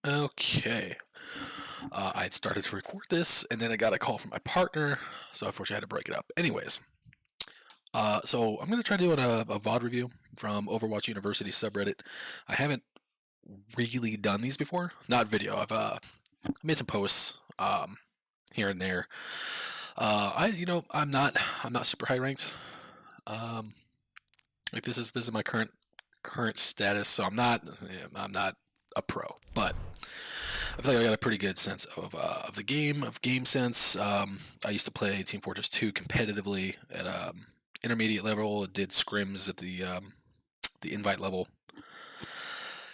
Okay. I had started to record this, and then I got a call from my partner, so unfortunately I had to break it up. Anyways, so I'm going to try doing a VOD review from Overwatch University subreddit. I haven't really done these before. Not video. I've made some posts here and there. I'm not super high ranked. Um, like this is my current status, so I'm not a pro, but I feel like I got a pretty good sense of the game, of game sense. I used to play Team Fortress 2 competitively at intermediate level. Did scrims at the invite level.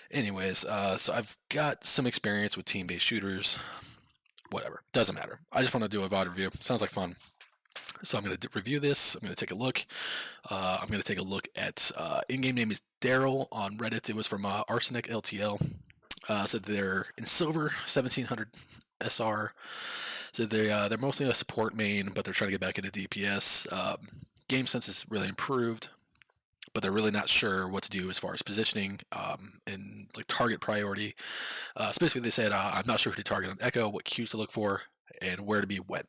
Anyways, so I've got some experience with team-based shooters. Whatever, doesn't matter. I just want to do a VOD review. Sounds like fun. So I'm going to review this. I'm going to take a look. I'm going to take a look at in-game name is Deral on Reddit. It was from Arsenic LTL. Said they're in silver, 1700 SR. So they're mostly a support main, but they're trying to get back into DPS. Game sense is really improved, but they're really not sure what to do as far as positioning and like target priority. Specifically, they said I'm not sure who to target on Echo, what cues to look for, and where to be when.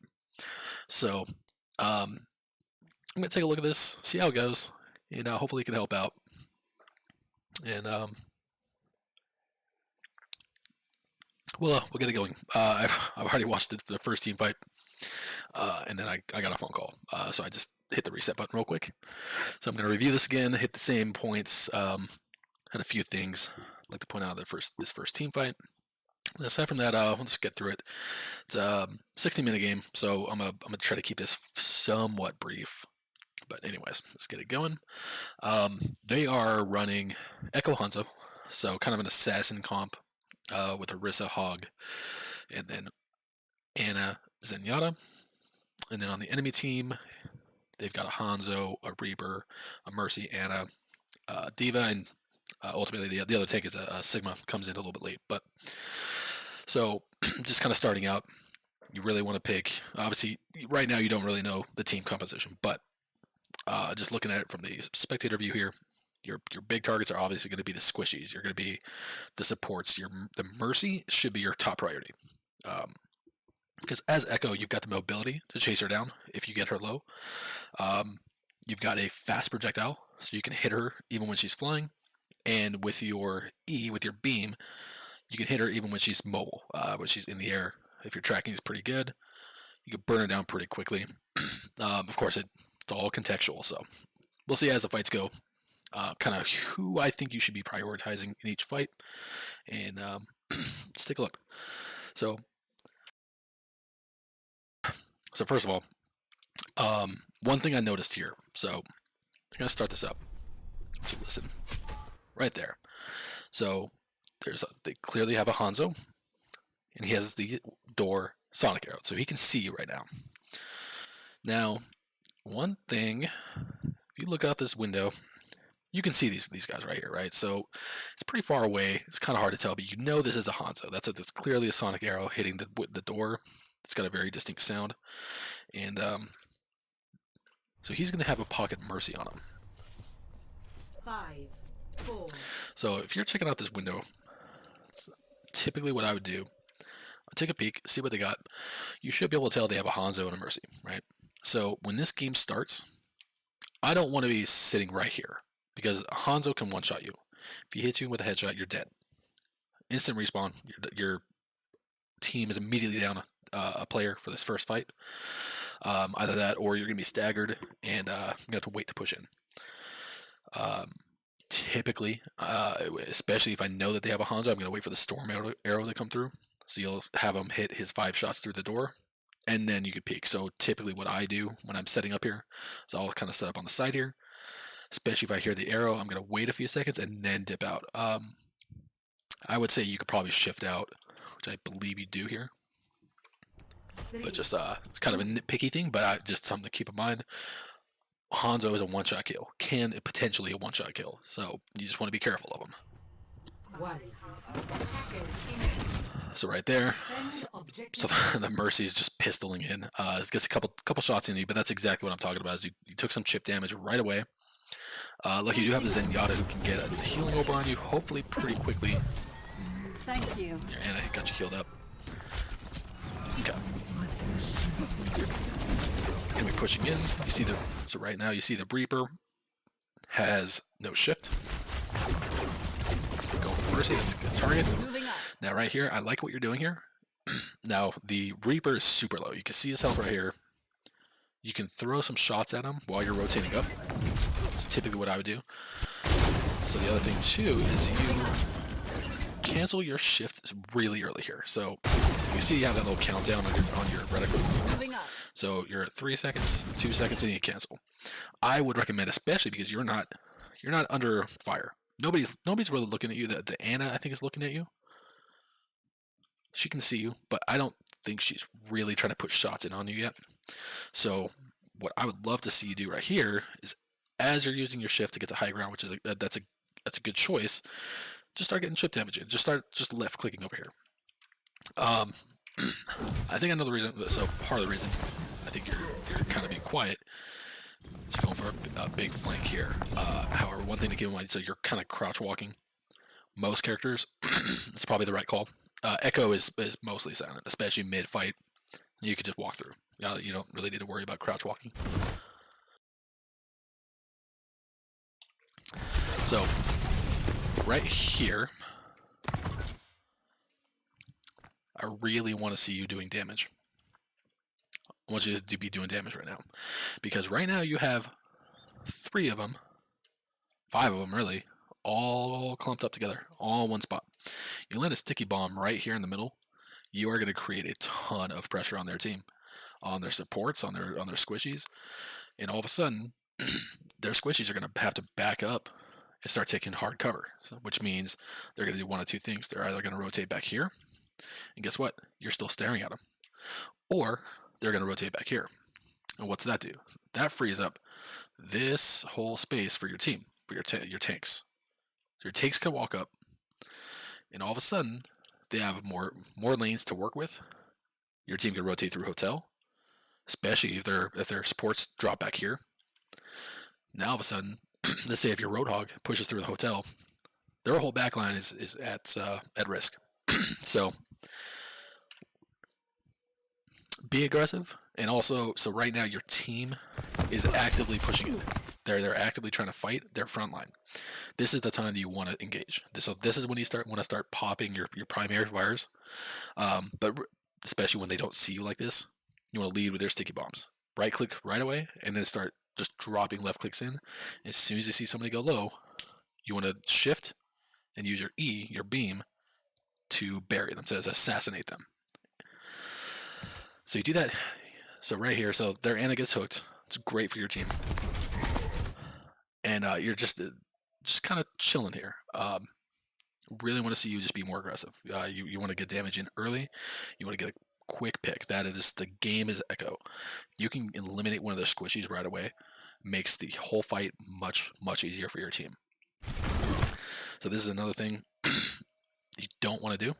So I'm gonna take a look at this, see how it goes, and hopefully it can help out. And we'll get it going. I've already watched the first team fight, and then I got a phone call, so I just hit the reset button real quick. So I'm going to review this again, hit the same points. Had a few things I'd like to point out of this first team fight. And aside from that, we'll just get through it. It's a 16-minute game, so I'm gonna try to keep this somewhat brief. But anyways, let's get it going. They are running Echo Hanzo, so kind of an assassin comp with Orisa Hog, and then Anna Zenyatta. And then on the enemy team, they've got a Hanzo, a Reaper, a Mercy, Anna, Diva, and ultimately the other tank is a Sigma. Comes in a little bit late, but so just kind of starting out, you really want to pick. Obviously, right now you don't really know the team composition, but just looking at it from the spectator view here, your big targets are obviously going to be the squishies. You're going to be the supports. The Mercy should be your top priority. Because as Echo, you've got the mobility to chase her down if you get her low. You've got a fast projectile, so you can hit her even when she's flying. And with your E, with your beam, you can hit her even when she's mobile, when she's in the air. If your tracking is pretty good, you can burn her down pretty quickly. Of course, it's all contextual, so we'll see as the fights go. Kind of who I think you should be prioritizing in each fight, and let's take a look. So first of all, one thing I noticed here. So I'm gonna start this up. So listen, right there. So they clearly have a Hanzo, and he has the door sonic arrow, so he can see you right now. Now, one thing, if you look out this window, you can see these guys right here, right? So it's pretty far away. It's kind of hard to tell, but you know this is a Hanzo. That's clearly a sonic arrow hitting the door. It's got a very distinct sound, and so he's going to have a pocket Mercy on him. 5, 4. So if you're checking out this window, typically what I would do, I'll take a peek, see what they got. You should be able to tell they have a Hanzo and a Mercy, right? So when this game starts, I don't want to be sitting right here because Hanzo can one-shot you. If he hits you with a headshot, you're dead. Instant respawn. Your team is immediately down a player for this first fight. Either that or you're going to be staggered and you're going to have to wait to push in. Typically, especially if I know that they have a Hanzo, I'm going to wait for the storm arrow to come through. So you'll have him hit his 5 shots through the door, and then you could peek. So typically what I do when I'm setting up here is I'll kind of set up on the side here. Especially if I hear the arrow, I'm going to wait a few seconds and then dip out. I would say you could probably shift out, which I believe you do here. But just it's kind of a nitpicky thing, but just something to keep in mind. Hanzo is a one-shot kill. Can potentially a one-shot kill. So you just want to be careful of him. 1. So right there, so the Mercy is just pistoling in. It gets a couple shots in you, but that's exactly what I'm talking about. Is you took some chip damage right away. Lucky you do have the Zenyatta who can get a healing over on you, hopefully pretty quickly. Thank you. Your Ana got you healed up. Okay. Gonna be pushing in. You see so right now you see the Reaper has no shift. Going for Mercy, that's a good target. Moving up. Now right here, I like what you're doing here. Now the Reaper is super low. You can see his health right here. You can throw some shots at him while you're rotating up. That's typically what I would do. So the other thing too is you cancel your shift really early here. So you see you have that little countdown on your reticle. Moving up. So you're at 3 seconds, 2 seconds, and you cancel. I would recommend, especially because you're not under fire. Nobody's really looking at you. The Ana, I think, is looking at you. She can see you, but I don't think she's really trying to put shots in on you yet. So what I would love to see you do right here is, as you're using your shift to get to high ground, which is that's a good choice, just start getting chip damage in. Just left clicking over here. I think another reason. So part of the reason I think you're kind of being quiet is you're going for a big flank here. However, one thing to keep in mind, so you're kind of crouch walking. Most characters, it's probably the right call. Echo is mostly silent, especially mid fight. You could just walk through. You don't really need to worry about crouch walking. So right here, I really want to see you doing damage. I want you to be doing damage right now, because right now you have 3 of them, 5 of them really, all clumped up together, all in one spot. You land a sticky bomb right here in the middle, you are going to create a ton of pressure on their team, on their supports, on their squishies, and all of a sudden, their squishies are going to have to back up and start taking hard cover, which means they're going to do one of 2 things. They're either going to rotate back here, and guess what? You're still staring at them, or they're going to rotate back here. And what's that do? That frees up this whole space for your team, for your tanks. So your tanks can walk up, and all of a sudden, they have more lanes to work with. Your team can rotate through hotel, especially if their supports drop back here. Now all of a sudden, let's say if your Roadhog pushes through the hotel, their whole backline is at risk. So be aggressive, and also, so right now your team is actively pushing in. They're actively trying to fight their front line. This is the time that you want to engage. So this is when you want to start popping your primary fires. But especially when they don't see you like this, you want to lead with their sticky bombs. Right click right away, and then start just dropping left clicks in. As soon as you see somebody go low, you want to shift and use your E, your beam, to bury them, to assassinate them. So you do that. So right here, so their Ana gets hooked. It's great for your team, and you're just kind of chilling here. Really want to see you just be more aggressive. You want to get damage in early. You want to get a quick pick. That is, the game is Echo. You can eliminate one of the squishies right away. Makes the whole fight much easier for your team. So this is another thing you don't want to do.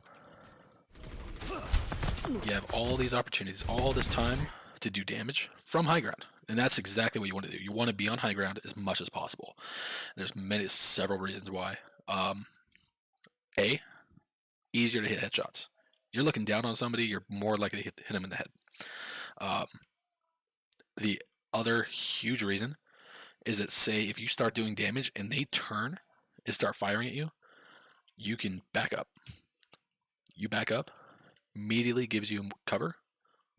You have all these opportunities, all this time to do damage from high ground, and that's exactly what you want to do. You want to be on high ground as much as possible. There's several reasons why. A, easier to hit headshots. You're looking down on somebody, you're more likely to hit them in the head. The other huge reason is that, say if you start doing damage and they turn and start firing at you, you can back up. You back up, immediately gives you cover,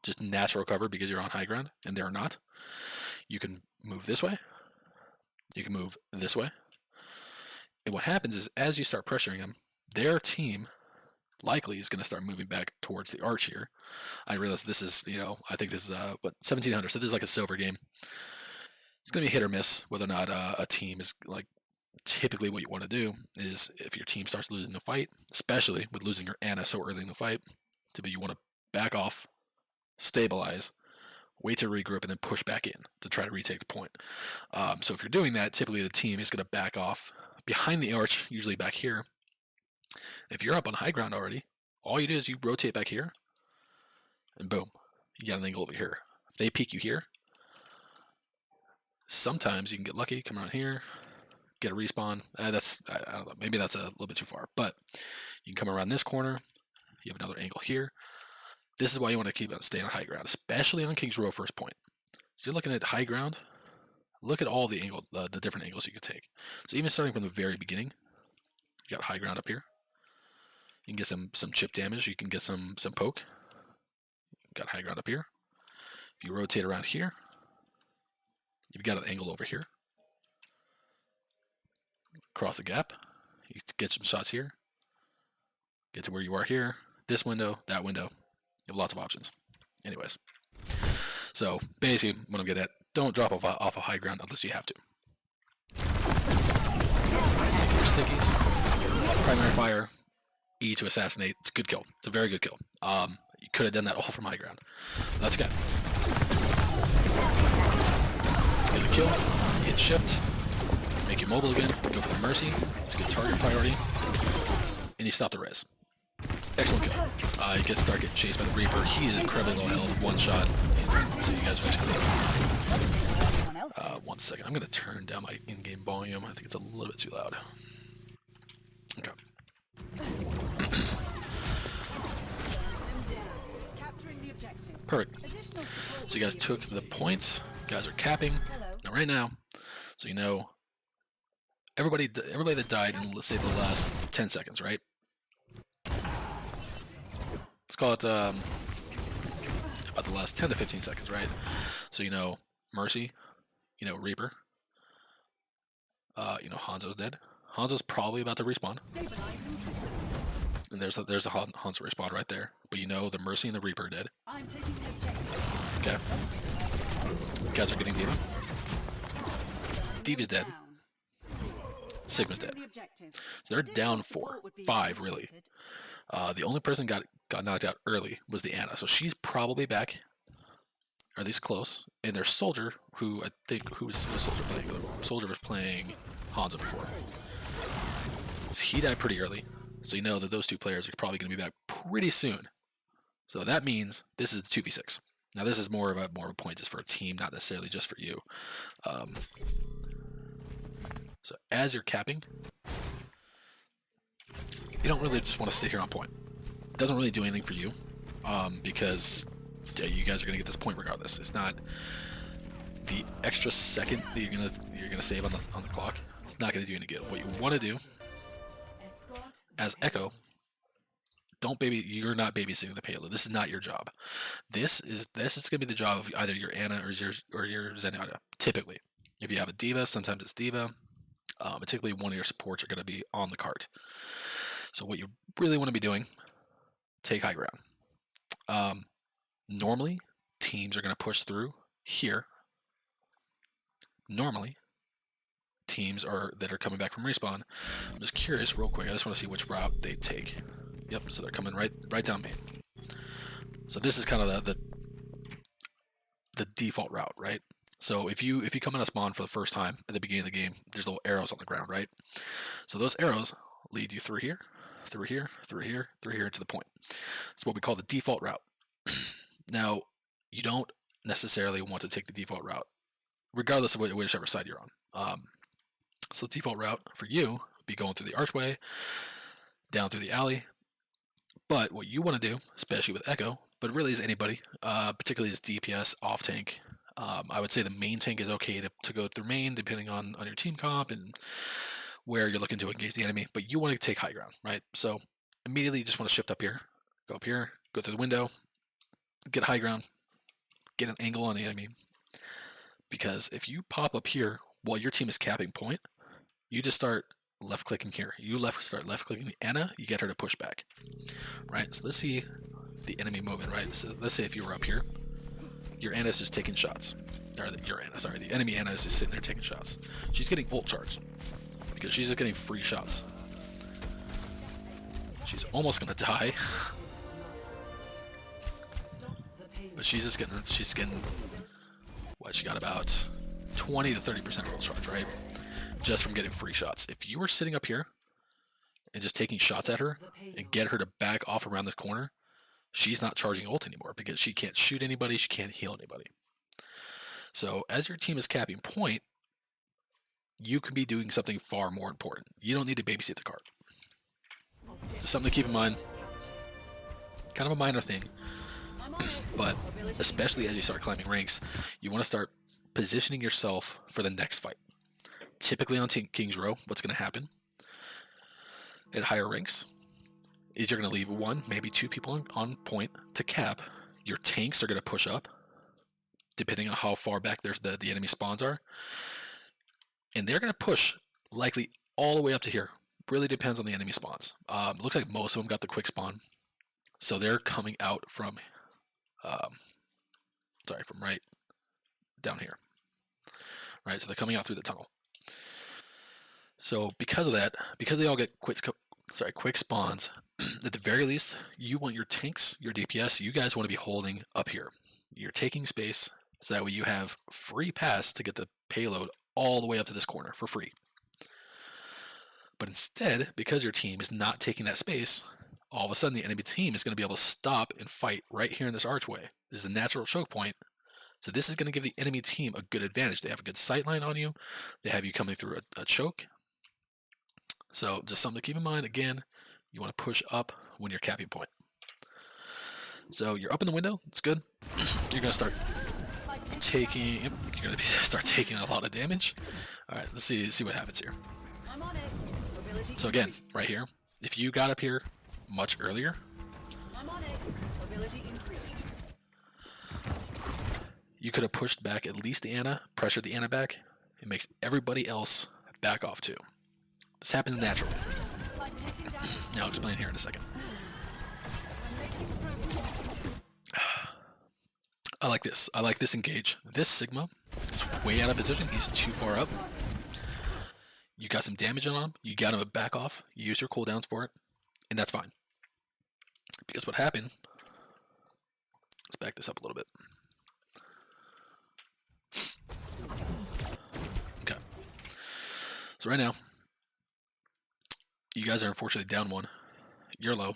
just natural cover because you're on high ground and they're not. You can move this way, you can move this way, and what happens is, as you start pressuring them, their team likely is going to start moving back towards the arch here. I realize this is, I think this is 1700, so this is like a silver game. It's going to be hit or miss whether or not a team is like. Typically what you want to do is, if your team starts losing the fight, especially with losing your Ana so early in the fight, you want to back off, stabilize, wait to regroup, and then push back in to try to retake the point. So if you're doing that, typically the team is going to back off behind the arch, usually back here. If you're up on high ground already, all you do is you rotate back here, and boom, you got an angle over here. If they peek you here, sometimes you can get lucky, come around here, get a respawn. I don't know, maybe that's a little bit too far, but You can come around this corner. You have another angle here. This is why you want to keep on staying on high ground, especially on King's Row first point. So you're looking at high ground. Look at all the different angles you could take. So even starting from the very beginning, you got high ground up here. You can get some chip damage. You can get some poke. You got high ground up here. If you rotate around here, you've got an angle over here. Cross the gap. You get some shots here. Get to where you are here. This window, that window. You have lots of options. Anyways. So basically what I'm getting at, don't drop off a high ground unless you have to. Take your stickies, primary fire, E to assassinate. It's a good kill. It's a very good kill. You could have done that all from high ground. Let's go. Get the kill, hit shift, make you mobile again, go for the mercy. It's a good target priority. And you stop the res. Excellent kill. You can start getting chased by the Reaper. He is incredibly low health. One shot, he's dead. So you guys are basically. 1 second. I'm going to turn down my in-game volume. I think it's a little bit too loud. Okay. Perfect. So you guys took the point. You guys are capping. Now right now, so you know everybody that died in, let's say, the last 10 seconds, right? Let's call it about the last 10 to 15 seconds, right? So you know Mercy, you know Reaper, you know Hanzo's dead. Hanzo's probably about to respawn. And there's a Hanzo respawn right there. But you know the Mercy and the Reaper are dead. Okay. You guys are getting D.Va. D.Va's dead. Sigma's dead. So they're down 5 really. The only person got knocked out early was the Ana. So she's probably back, or at least close. And their soldier, who I think who was soldier playing? The soldier was playing Hanzo before. So he died pretty early. So you know that those two players are probably going to be back pretty soon. So that means this is the 2v6. Now this is more of a point just for a team, not necessarily just for you. So as you're capping, you don't really just want to sit here on point. It doesn't really do anything for you, because you guys are going to get this point regardless. It's not the extra second that you're gonna save on the clock. It's not going to do any good. What you want to do as Echo, you're not babysitting the payload. This is not your job. This is going to be the job of either your Ana or your Zenyatta. Typically, if you have a D.Va, sometimes it's D.Va. Particularly one of your supports are going to be on the cart. So what you really want to be doing, take high ground. Normally, teams are going to push through here. Normally, teams that are coming back from respawn. I'm just curious, real quick. I just want to see which route they take. Yep. So they're coming right down main. So this is kind of the default route, right? So if you come in a spawn for the first time at the beginning of the game, there's little arrows on the ground, right? So those arrows lead you through here, through here, through here, through here to the point. It's what we call the default route. Now, you don't necessarily want to take the default route, regardless of whichever side you're on. So the default route for you would be going through the archway, down through the alley. But what you want to do, especially with Echo, but really as anybody, particularly as DPS, off tank, I would say the main tank is okay to go through main, depending on your team comp and where you're looking to engage the enemy. But you want to take high ground, right? So immediately you just want to shift up here, go through the window, get high ground, get an angle on the enemy. Because if you pop up here while your team is capping point, you just start left clicking here. You start left clicking the Ana, you get her to push back, right? So let's see the enemy moving, right? So let's say if you were up here, your Ana is just taking shots. Or the enemy Ana is just sitting there taking shots. She's getting ult charged because she's just getting free shots. She's almost gonna die. But she's getting what, she got about 20 to 30% ult charge, right? Just from getting free shots. If you were sitting up here and just taking shots at her and get her to back off around this corner, she's not charging ult anymore because she can't shoot anybody, she can't heal anybody. So as your team is capping point, you can be doing something far more important. You don't need to babysit the card. Just something to keep in mind. Kind of a minor thing, but especially as you start climbing ranks, you want to start positioning yourself for the next fight. Typically on King's Row, what's going to happen at higher ranks is you're going to leave one, maybe two people on point to cap. Your tanks are going to push up, depending on how far back the enemy spawns are, and they're going to push likely all the way up to here. Really depends on the enemy spawns. Looks like most of them got the quick spawn, so they're coming out from, from right down here. Right, so they're coming out through the tunnel. So because of that, because they all get quick spawns, at the very least, you want your tanks, your DPS, you guys want to be holding up here. You're taking space, so that way you have free pass to get the payload all the way up to this corner for free. But instead, because your team is not taking that space, all of a sudden the enemy team is going to be able to stop and fight right here in this archway. This is a natural choke point. So this is going to give the enemy team a good advantage. They have a good sight line on you. They have you coming through a choke. So just something to keep in mind. Again, you want to push up when you're capping point. So you're up in the window. It's good. You're going to start taking. You're going to start taking a lot of damage. All right, let's see what happens here. So again, right here, if you got up here much earlier, you could have pushed back at least the Ana, pressured the Ana back. It makes everybody else back off too. This happens naturally. Now I'll explain here in a second. I like this. I like this engage. This Sigma is way out of position. He's too far up. You got some damage on him. You got him to back off. You use your cooldowns for it. And that's fine. Because what happened... Let's back this up a little bit. Okay. So right now, you guys are unfortunately down one. You're low.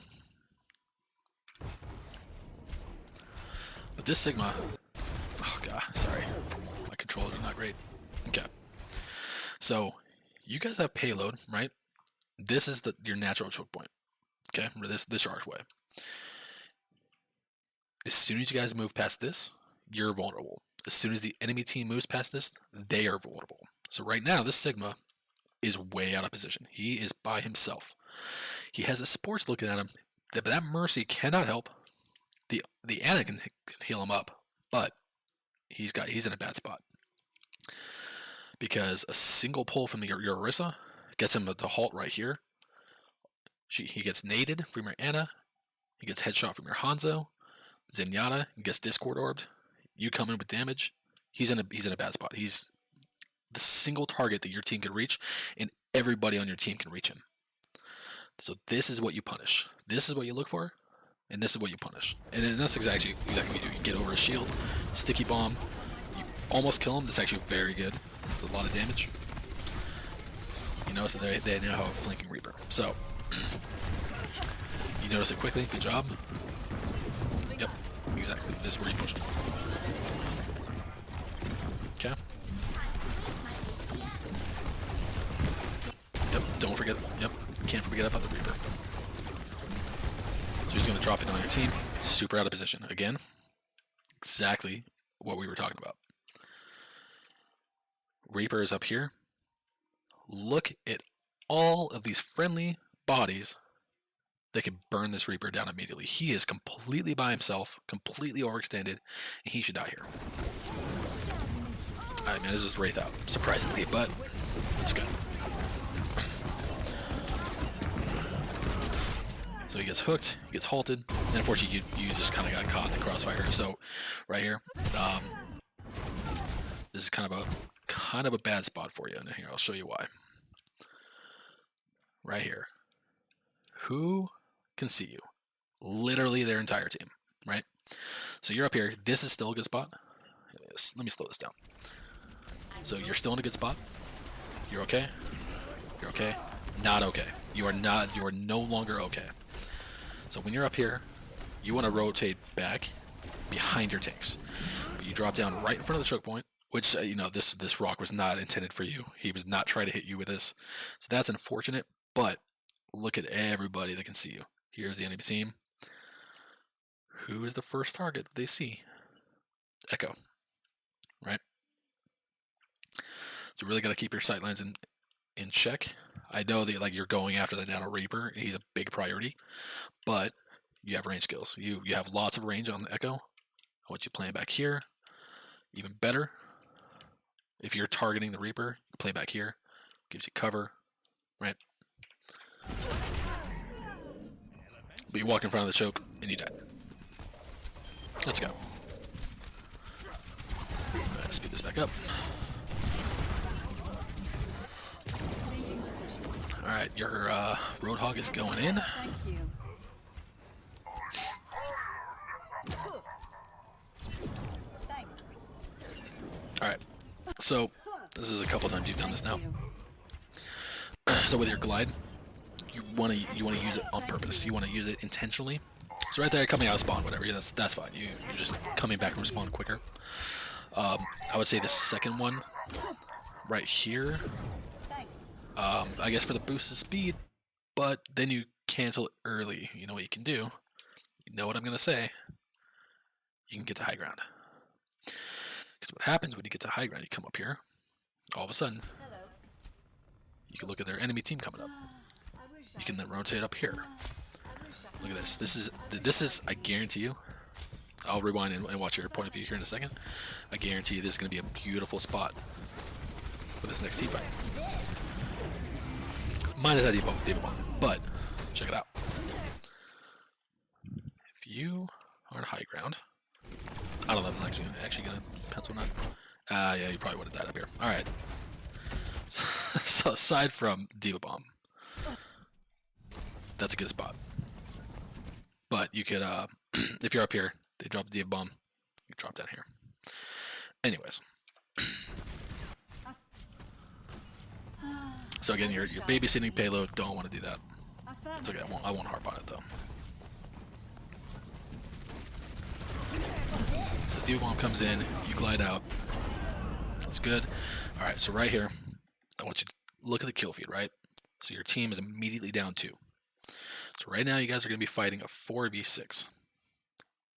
But this Sigma... Oh god, sorry. My controllers are not great. Okay. So, you guys have payload, right? This is your natural choke point. Okay, or this archway. As soon as you guys move past this, you're vulnerable. As soon as the enemy team moves past this, they are vulnerable. So right now, this Sigma is way out of position. He is by himself. He has his supports looking at him, but that Mercy cannot help. The Ana can heal him up, but he's in a bad spot. Because a single pull from your Orisa gets him to halt right here. He gets naded from your Ana. He gets headshot from your Hanzo. Zenyatta gets Discord orbed. You come in with damage. He's in a bad spot. He's the single target that your team can reach, and everybody on your team can reach him. So this is what you punish. This is what you look for, and this is what you punish. And then that's exactly what you do. You get over a shield, sticky bomb. You almost kill him. That's actually very good. It's a lot of damage. You notice that they now have a flanking Reaper. So, you notice it quickly. Good job. Yep, exactly. This is where you push them. Okay. Yep, don't forget. Yep, can't forget about the Reaper. So he's going to drop it on your team. Super out of position. Again, exactly what we were talking about. Reaper is up here. Look at all of these friendly bodies that can burn this Reaper down immediately. He is completely by himself, completely overextended, and he should die here. Alright, man, this is Wraith out, surprisingly, but it's good. So he gets hooked, he gets halted, and unfortunately you just kind of got caught in the crossfire. So right here, this is kind of a bad spot for you. And here, I'll show you why. Right here. Who can see you? Literally their entire team, right? So you're up here. This is still a good spot. Let me slow this down. So you're still in a good spot. You're okay. You're okay. Not okay. You are not. You are no longer okay. So when you're up here, you want to rotate back behind your tanks. But you drop down right in front of the choke point, which you know this rock was not intended for you. He was not trying to hit you with this. So that's unfortunate. But look at everybody that can see you. Here's the enemy team. Who is the first target that they see? Echo, right? So you really got to keep your sightlines in check. I know that like you're going after the Nano Reaper. He's a big priority, but you have range skills. You have lots of range on the Echo. I want you playing back here. Even better, if you're targeting the Reaper, you play back here. Gives you cover, right? But you walked in front of the choke and you died. Let's go. Alright, speed this back up. Alright, your Roadhog is going in. Thank you. Thanks. Alright, so this is a couple times you've done this now. So with your glide, you want to use it on purpose. You want to use it intentionally. So right there, coming out of spawn, whatever. Yeah, that's fine. You're just coming back from spawn quicker. I would say the second one, right here. I guess for the boost of speed, but then you cancel it early. You know what you can do? You know what I'm gonna say? You can get to high ground. Because what happens when you get to high ground, you come up here. All of a sudden, you can look at their enemy team coming up. You can then rotate up here. Look at this. This is. I guarantee you. I'll rewind and watch your point of view here in a second. I guarantee you this is going to be a beautiful spot for this next team fight. Minus that Diva Bomb, but check it out. If you are on high ground, I don't know if it's actually going to pencil or not. Yeah, you probably would have died up here. All right. So aside from Diva Bomb, that's a good spot. But you could, if you're up here, they drop the Diva Bomb, you drop down here. Anyways. So again, your babysitting payload, don't want to do that. It's okay, I won't harp on it though. So Diva Bomb comes in, you glide out. That's good. Alright, so right here, I want you to look at the kill feed, right? So your team is immediately down 2. So right now you guys are going to be fighting a 4v6.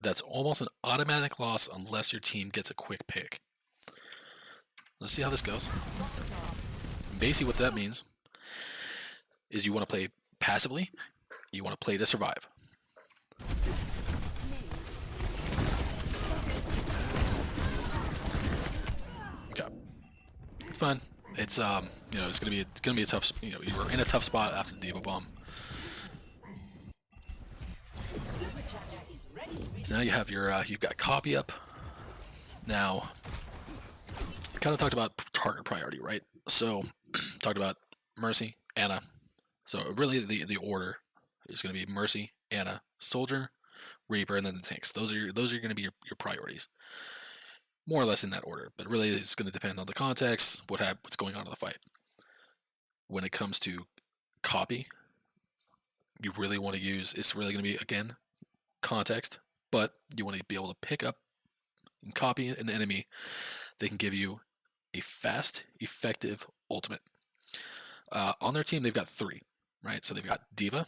That's almost an automatic loss unless your team gets a quick pick. Let's see how this goes. And basically what that means is you want to play passively, you want to play to survive. Okay. It's fine. It's you know, it's gonna be a tough, you know, you were in a tough spot after the Diva Bomb. So now you have your you've got copy up. Now, I kind of talked about target priority, right? So talked about Mercy, Ana. So really the order is going to be Mercy, Ana, Soldier, Reaper, and then the tanks. Those are going to be your priorities, more or less in that order. But really, it's going to depend on the context, what's going on in the fight. When it comes to copy, you really want to use. It's really going to be again context, but you want to be able to pick up and copy an enemy. They can give you a fast, effective ultimate. On their team, they've got 3, right? So they've got Diva.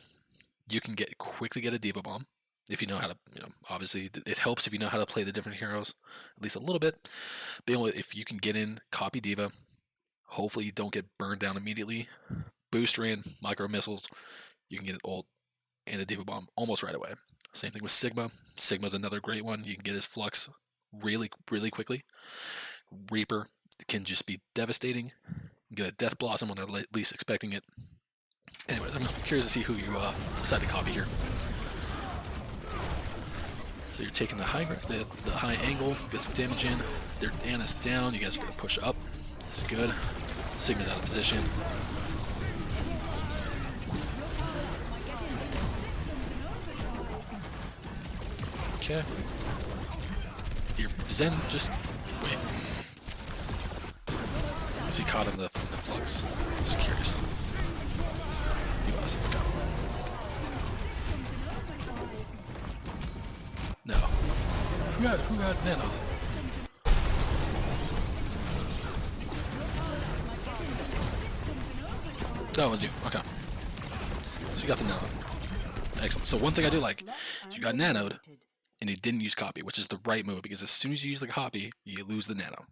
You can quickly get a Diva Bomb if you know how to. You know, obviously it helps if you know how to play the different heroes at least a little bit. If you can get in, copy Diva. Hopefully you don't get burned down immediately. Booster in, micro missiles. You can get an ult and a Diva Bomb almost right away. Same thing with Sigma. Sigma's another great one. You can get his flux really, really quickly. Reaper can just be devastating. Get a Death Blossom when they're least expecting it. Anyways, I'm curious to see who you decide to copy here. So you're taking the high angle, get some damage in. Their Ana's down. You guys are going to push up. This is good. Sigma's out of position. Okay. Your Zen, just wait. Was he caught in the flux? Just curious. He was. Okay. No. Who got Nano? That was you. Okay. So you got the nano. Excellent. So one thing I do like is you got nanoed, and you didn't use copy, which is the right move, because as soon as you use the copy, you lose the nano.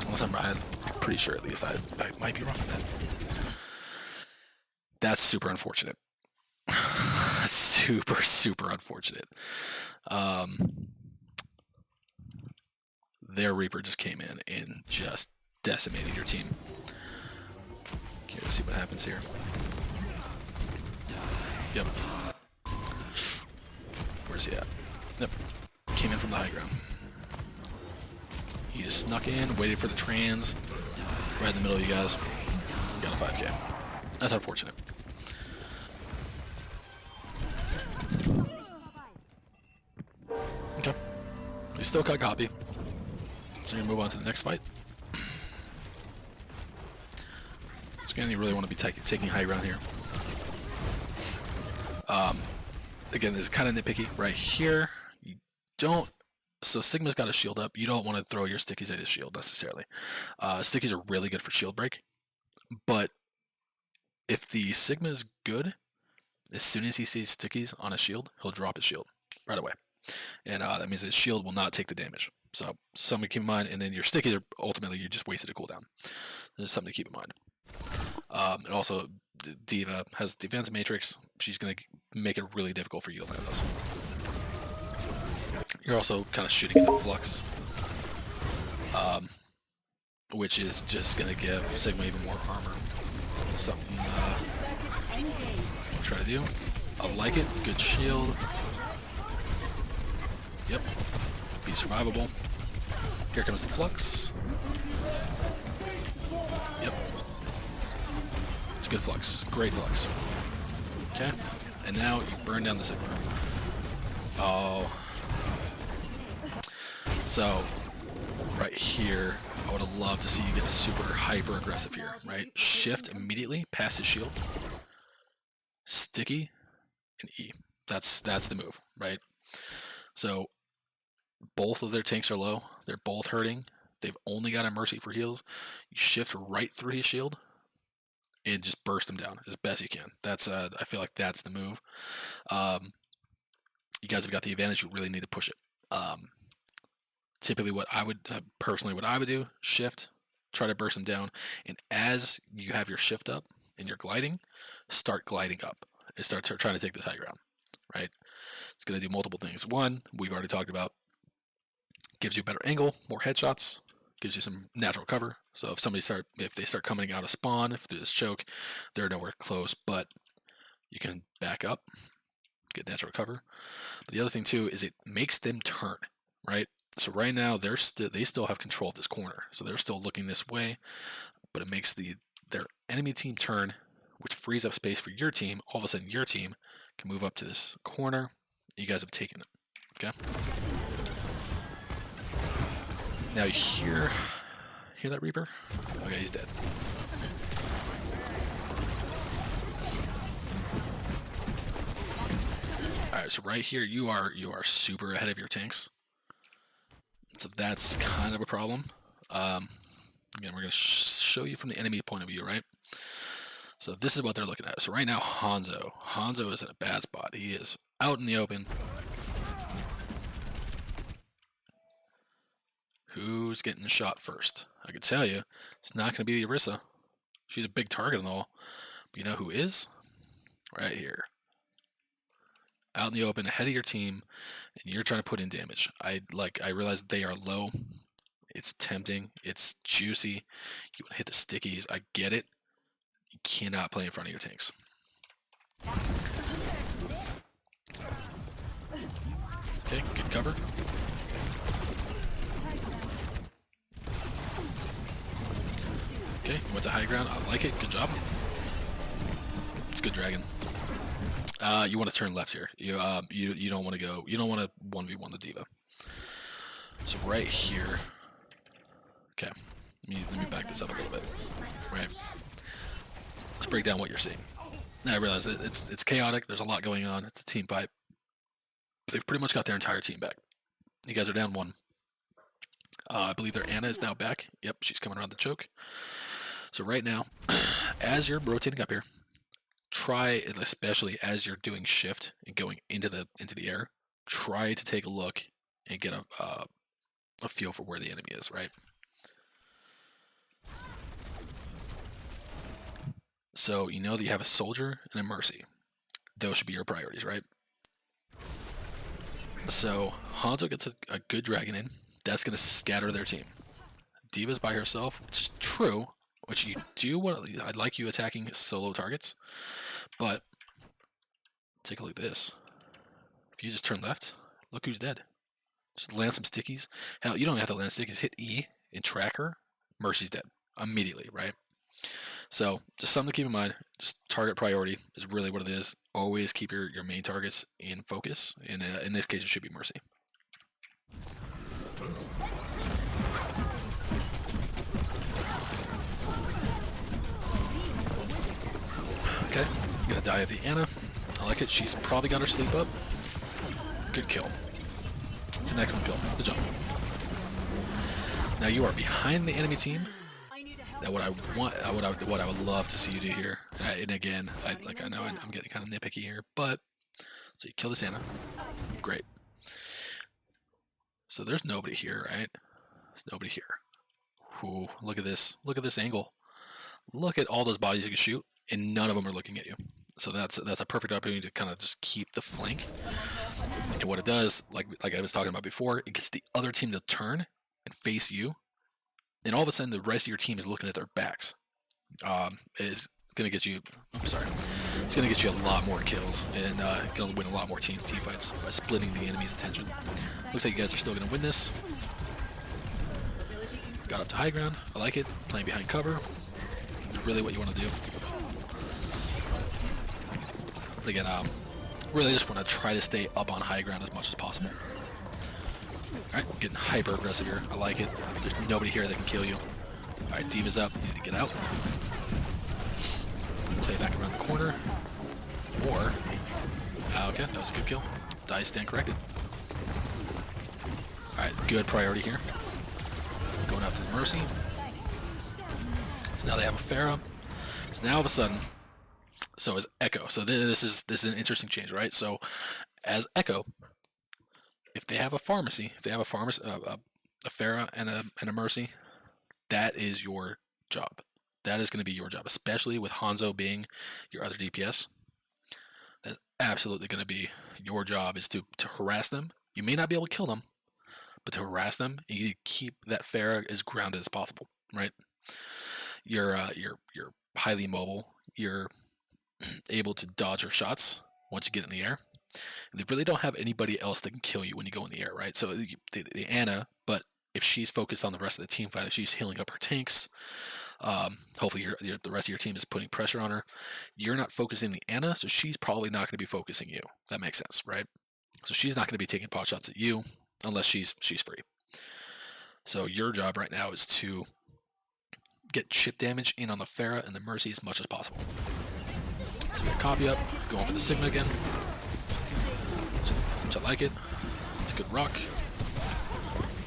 Unless I'm pretty sure at least. I might be wrong with that. That's super unfortunate. Super, super unfortunate. Their Reaper just came in and just decimated your team. Okay, let's see what happens here. Yep. Where's he at? Yep. Came in from the high ground. He just snuck in, waited for the trans, right in the middle of you guys. Got a 5k. That's unfortunate. Okay. We still got copy. So we're gonna move on to the next fight. So again, you really want to be taking high ground here. Again, this is kind of nitpicky. Right here, you don't. So Sigma's got a shield up. You don't want to throw your stickies at his shield necessarily. Stickies are really good for shield break, but if the Sigma is good, as soon as he sees stickies on a shield, he'll drop his shield right away, and that means his shield will not take the damage. So something to keep in mind. And then your stickies are ultimately you just wasted a cooldown. There's something to keep in mind. And also, D.Va has Defense Matrix. She's going to make it really difficult for you to land those. You're also kind of shooting into Flux, which is just going to give Sigma even more armor. Something try to do. I like it. Good shield. Yep. Be survivable. Here comes the Flux. Yep. It's a good Flux. Great Flux. Okay. And now you burn down the Sigma. Oh. So, right here, I would have loved to see you get super hyper aggressive here, right? Shift immediately past his shield. Sticky and E. That's the move, right? So, both of their tanks are low. They're both hurting. They've only got a Mercy for heals. You shift right through his shield and just burst him down as best you can. That's I feel like that's the move. You guys have got the advantage. You really need to push it. Typically, what I would do: shift, try to burst him down, and as you have your shift up and you're gliding, start gliding up and start trying to take this high ground. Right? It's going to do multiple things. One, we've already talked about. Gives you a better angle, more headshots, gives you some natural cover. So if they start coming out of spawn, if through this choke, they're nowhere close, but you can back up, get natural cover. But the other thing too is it makes them turn, right? So right now they still have control of this corner, so they're still looking this way, but it makes their enemy team turn, which frees up space for your team. All of a sudden, your team can move up to this corner. You guys have taken it. Okay. Now you hear that Reaper? Okay, he's dead. Alright, so right here you are super ahead of your tanks. So that's kind of a problem. Again, we're going to show you from the enemy point of view, right? So this is what they're looking at. So right now, Hanzo is in a bad spot. He is out in the open. Who's getting shot first? I can tell you, it's not going to be the Orisa. She's a big target and all. But you know who is? Right here. Out in the open, ahead of your team, and you're trying to put in damage. I realize they are low. It's tempting. It's juicy. You want to hit the stickies. I get it. You cannot play in front of your tanks. Okay, good cover. Okay, went to high ground. I like it. Good job. It's good, Dragon. You want to turn left here. You don't want to go. You don't want to 1v1 the D.Va. So right here. Okay, let me back this up a little bit. Right. Let's break down what you're seeing. Now I realize that it's chaotic. There's a lot going on. It's a team fight. They've pretty much got their entire team back. You guys are down one. I believe their Anna is now back. Yep, she's coming around the choke. So right now, as you're rotating up here, try, especially as you're doing shift and going into the air, try to take a look and get a feel for where the enemy is, right? So you know that you have a soldier and a mercy. Those should be your priorities, right? So Hanzo gets a good dragon in. That's going to scatter their team. D.Va's by herself, which is true, which you do want. I'd like you attacking solo targets, but take a look at this. If you just turn left, look who's dead. Just land some stickies. Hell, you don't have to land stickies. Hit E and track her. Mercy's dead immediately, right? So just something to keep in mind. Just target priority is really what it is. Always keep your main targets in focus. And in this case, it should be Mercy. Okay, gonna die of the Ana. I like it. She's probably got her sleep up. Good kill. It's an excellent kill. Good job. Now you are behind the enemy team. That what I want, what I would love to see you do here. And again, I know I'm getting kind of nitpicky here, but so you kill this Ana. Great. So there's nobody here, right? There's nobody here. Ooh, look at this. Look at this angle. Look at all those bodies you can shoot, and none of them are looking at you. So that's a perfect opportunity to kind of just keep the flank. And what it does, like I was talking about before, it gets the other team to turn and face you, and all of a sudden the rest of your team is looking at their backs. Is gonna get you. I'm sorry. It's gonna get you a lot more kills and gonna win a lot more team fights by splitting the enemy's attention. Looks like you guys are still gonna win this. Got up to high ground. I like it. Playing behind cover is really what you want to do. But again, really just want to try to stay up on high ground as much as possible. Alright, I'm getting hyper aggressive here. I like it. There's nobody here that can kill you. Alright, D.Va's up. You need to get out. Play back around the corner. Or, okay, that was a good kill. Dice stand corrected. Alright, good priority here. Going after the Mercy. So now they have a Pharah. So now all of a sudden, so is Echo. So this is an interesting change, right? So as Echo, if they have a pharmacy, a Pharah and a Mercy, that is your job. That is going to be your job, especially with Hanzo being your other DPS. That's absolutely going to be your job, is to harass them. You may not be able to kill them, but to harass them, and you keep that Pharah as grounded as possible, right? You're highly mobile. You're able to dodge her shots once you get in the air. And they really don't have anybody else that can kill you when you go in the air, right? So the Ana, but if she's focused on the rest of the team fight, if she's healing up her tanks, hopefully the rest of your team is putting pressure on her. You're not focusing the Ana, so she's probably not going to be focusing you. That makes sense, right? So she's not going to be taking pot shots at you unless she's free. So your job right now is to get chip damage in on the Pharah and the Mercy as much as possible. So we got copy up, going for the Sigma again, which I like it. It's a good rock.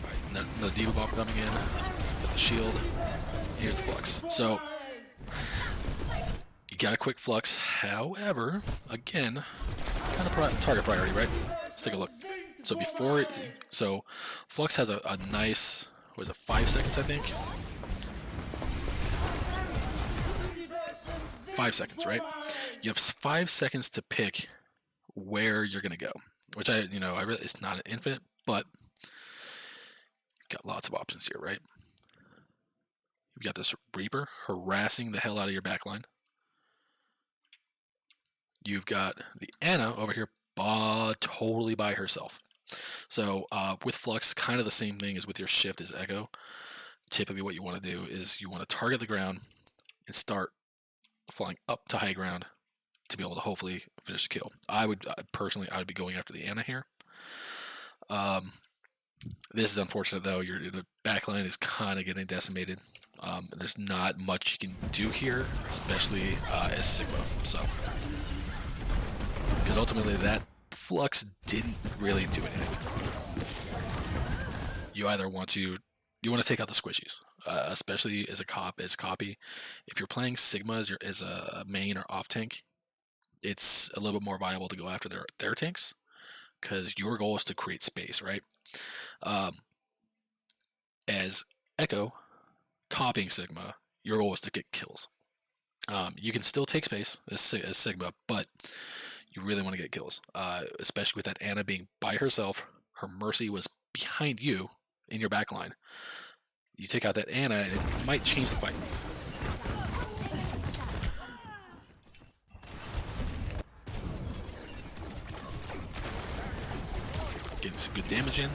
Right, another D.Va ball coming in. Got the shield. Here's the flux. So you got a quick flux. However, again, kind of target priority, right? Let's take a look. So flux has a nice, what is it, 5 seconds, I think. 5 seconds, right? You have 5 seconds to pick where you're gonna go, which it's not an infinite, but you've got lots of options here, right? You've got this Reaper harassing the hell out of your backline. You've got the Ana over here, totally by herself. So with Flux, kind of the same thing as with your shift as Echo. Typically what you want to do is you want to target the ground and start flying up to high ground to be able to hopefully finish the kill. I would be going after the Ana here. This is unfortunate though. The backline is kind of getting decimated. There's not much you can do here, especially as Sigma. So, because ultimately that Flux didn't really do anything. You either want to take out the squishies, especially as copy. If you're playing Sigma as a main or off tank, it's a little bit more viable to go after their tanks because your goal is to create space, right? Um, as Echo copying Sigma, your goal is to get kills. You can still take space as Sigma, but you really want to get kills, especially with that Anna being by herself. Her Mercy was behind you in your back line. You take out that Anna, and it might change the fight. Getting some good damage in.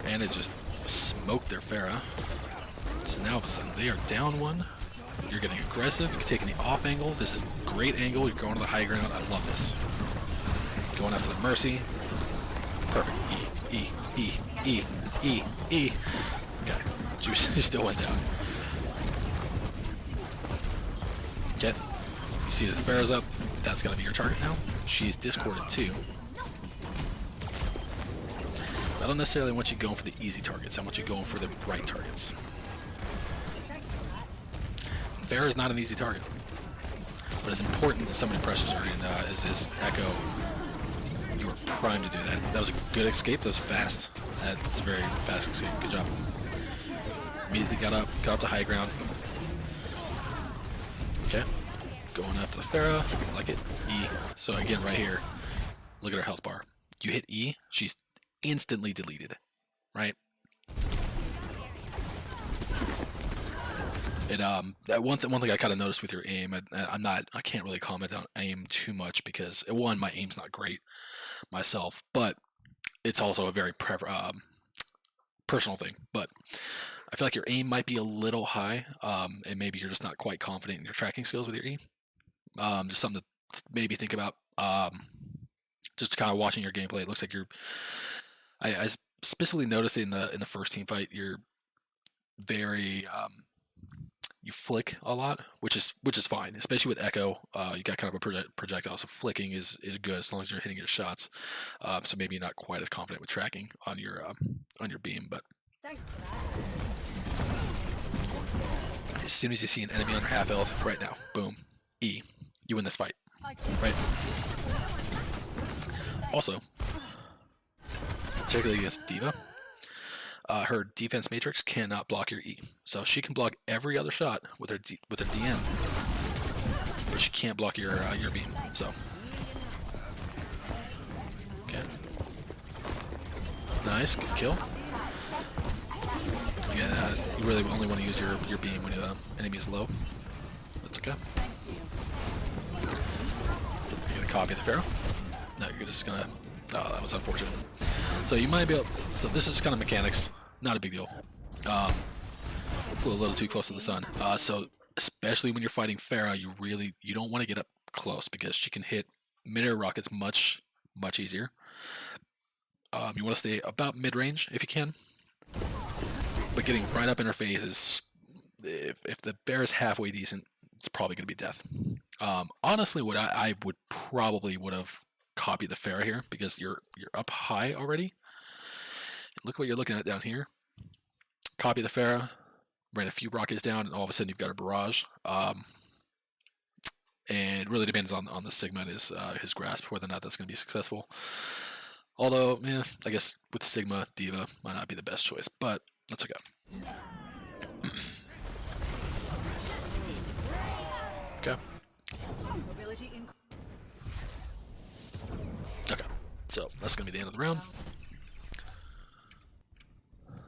Anna just smoked their Pharah. So now all of a sudden they are down one. You're getting aggressive. You're taking the off angle. This is a great angle. You're going to the high ground. I love this. Going after the Mercy. Perfect. E. Okay. She still went down. Okay. You see the Pharah's up. That's got to be your target now. She's discorded too. I don't necessarily want you going for the easy targets. I want you going for the right targets. Pharah is not an easy target, but it's important that somebody pressures her, and is Echo. You are primed to do that. That was a good escape. That was fast. That's a very fast escape. Good job. Immediately got up to high ground. Okay. Going after the Pharah. Like it. E. So again, right here, look at her health bar. You hit E, she's instantly deleted. Right? It that one thing I kind of noticed with your aim, I can't really comment on aim too much because one, my aim's not great myself, but it's also a very personal thing. But I feel like your aim might be a little high, and maybe you're just not quite confident in your tracking skills with your E. Just something to maybe think about. Just kind of watching your gameplay, it looks like I specifically noticed in the first team fight, you're very you flick a lot, which is fine, especially with Echo. You got kind of a projectile, so flicking is good as long as you're hitting your shots. So maybe you're not quite as confident with tracking on your beam, but Thanks for that. as soon as you see an enemy under half health, right now, boom, E, you win this fight, right? Also, particularly against D.Va. Her defense matrix cannot block your E, so she can block every other shot with her DM, but she can't block your beam. So, okay, nice, good kill. Again, you really only want to use your beam when enemy is low. That's okay. You're gonna copy the Pharaoh. No, you're just gonna. Oh, that was unfortunate. So you might be able. So this is kind of mechanics. Not a big deal. Flew a little too close to the sun. So especially when you're fighting Pharah, you don't want to get up close because she can hit mid-air rockets much easier. You want to stay about mid-range if you can, but getting right up in her face is, if the bear is halfway decent, it's probably going to be death. Honestly, what I would have copied the Pharah here because you're up high already. Look what you're looking at down here. Copy the Pharah, ran a few rockets down, and all of a sudden you've got a barrage. And really depends on the Sigma and his grasp whether or not that's going to be successful. Although, yeah, I guess with Sigma, D.Va might not be the best choice, but that's okay. Okay. Okay. So that's going to be the end of the round.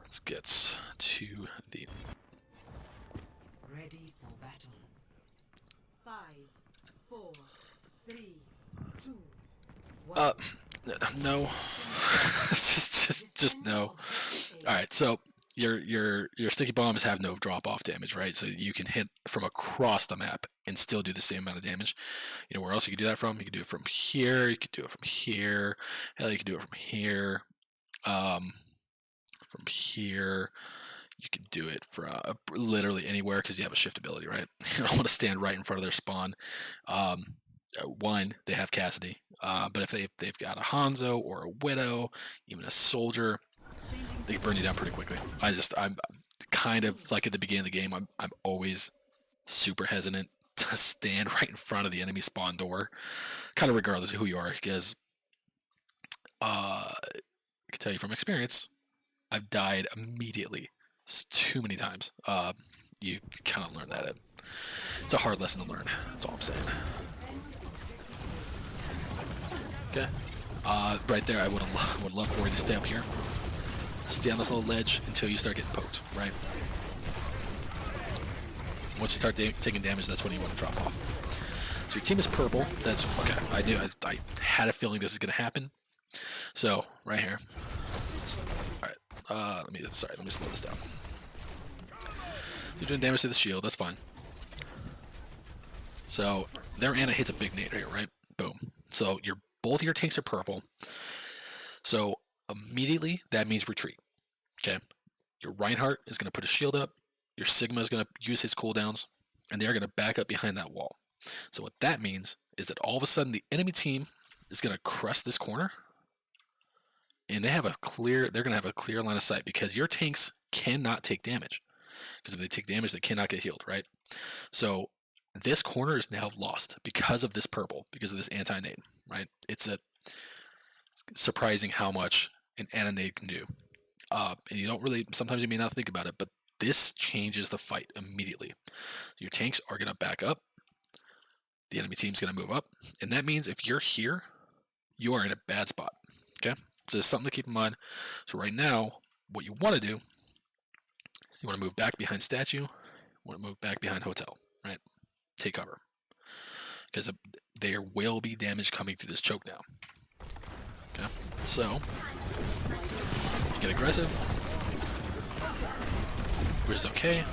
Let's get to the Ready for battle. 5, 4, 3, 2, 1. no. just no. All right, so your sticky bombs have no drop off damage, right? So you can hit from across the map and still do the same amount of damage. You know where else you could do that from? You could do it from here. You could do it from here. Hell, you could do it from here. From here, you can do it from literally anywhere because you have a shift ability, right? You don't want to stand right in front of their spawn. One, they have Cassidy, but if they've got a Hanzo or a Widow, even a soldier, they can burn you down pretty quickly. I'm kind of like at the beginning of the game. I'm always super hesitant to stand right in front of the enemy spawn door, kind of regardless of who you are, because I can tell you from experience, I've died immediately too many times. You kind of learn that. It's a hard lesson to learn. That's all I'm saying. Okay. Right there, I would love for you to stay up here. Stay on this little ledge until you start getting poked, right? Once you start taking damage, that's when you want to drop off. So your team is purple. That's okay. I had a feeling this is gonna happen. So right here. All right. Let me slow this down. You're doing damage to the shield. That's fine. So their Ana hits a big nade here, right? Boom. So both of your tanks are purple. So immediately that means retreat. Okay. Your Reinhardt is going to put a shield up. Your Sigma is going to use his cooldowns, and they're going to back up behind that wall. So what that means is that all of a sudden the enemy team is going to crest this corner, and they're going to have a clear line of sight because your tanks cannot take damage. Because if they take damage, they cannot get healed, right? So this corner is now lost because of this purple, because of this anti-nade, right? It's surprising how much an anti-nade can do. And you don't really, sometimes you may not think about it, but this changes the fight immediately. Your tanks are going to back up. The enemy team's going to move up. And that means if you're here, you are in a bad spot. Okay? So there's something to keep in mind. So right now, what you want to do is you want to move back behind statue. You want to move back behind hotel, right? Take cover. Because there will be damage coming through this choke now. Okay? So, you get aggressive, which is okay.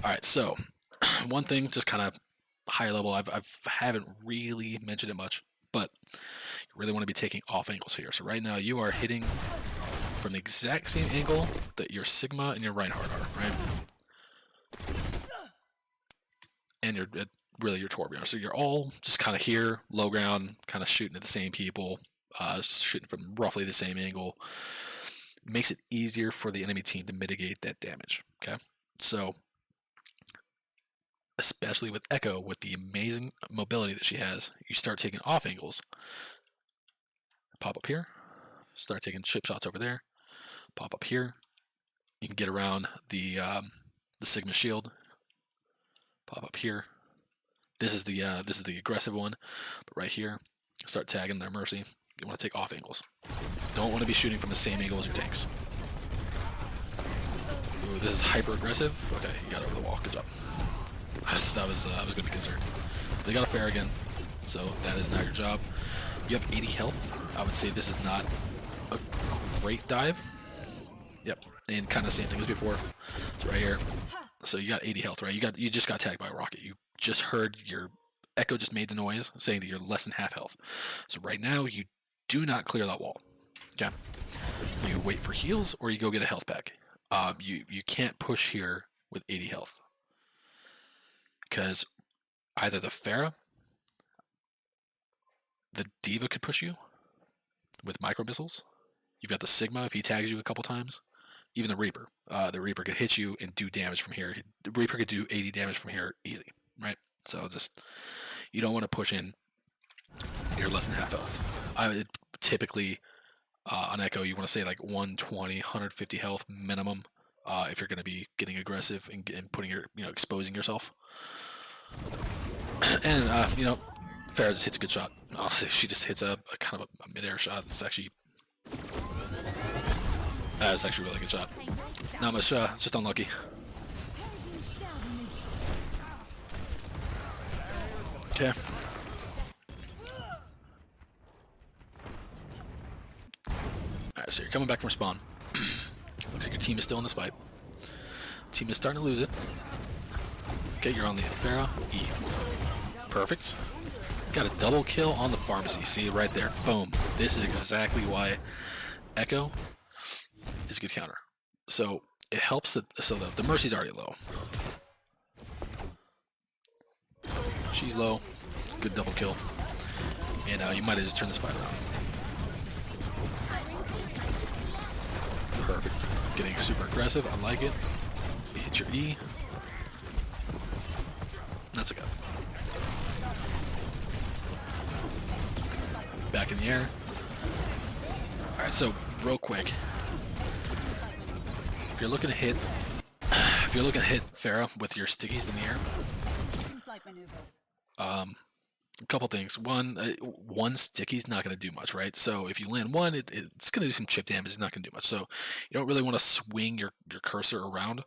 Alright, so one thing, just kind of higher level, I haven't really mentioned it much, but you really want to be taking off angles here. So right now you are hitting from the exact same angle that your Sigma and your Reinhardt are, right? And really your Torbjorn. So you're all just kind of here, low ground, kind of shooting at the same people, shooting from roughly the same angle. Makes it easier for the enemy team to mitigate that damage. Okay, so especially with Echo, with the amazing mobility that she has, you start taking off angles. Pop up here, start taking chip shots over there. Pop up here. You can get around the Sigma shield. Pop up here. This is the aggressive one, but right here, start tagging their Mercy. You want to take off angles. Don't want to be shooting from the same angle as your tanks. Ooh, this is hyper aggressive. Okay, you got over the wall. Good job. I was going to be concerned. They got a fair again, so that is now your job. You have 80 health. I would say this is not a great dive. Yep, and kind of same thing as before. So right here. So you got 80 health, right? You just got tagged by a rocket. You just heard your Echo just made the noise saying that you're less than half health. So right now you do not clear that wall. Okay. You wait for heals or you go get a health pack. You can't push here with 80 health. Because either the Pharah, the Diva could push you with micro missiles. You've got the Sigma if he tags you a couple times. Even the Reaper. The Reaper could hit you and do damage from here. The Reaper could do 80 damage from here easy, right? So just, you don't want to push in. You're less than half health. I would typically, on Echo, you want to say like 120, 150 health minimum if you're going to be getting aggressive and putting your, exposing yourself. And, Pharah just hits a good shot. She just hits a kind of a mid-air shot. It's actually a really good shot. Not much, it's just unlucky. Okay. Alright, so you're coming back from spawn. Looks like your team is still in this fight. Team is starting to lose it. Okay, you're on the Pharah E. Perfect. Got a double kill on the pharmacy. See, right there. Boom. This is exactly why Echo is a good counter. So it helps that the Mercy's already low. She's low. Good double kill. And you might have just turned this fight around. Perfect. Getting super aggressive. I like it. You hit your E. That's a go. Back in the air. Alright, so real quick. If you're looking to hit Farah with your stickies in the air, Flight maneuvers. a couple things. One sticky's not going to do much, right? So if you land one, it's going to do some chip damage. It's not going to do much. So you don't really want to swing your cursor around.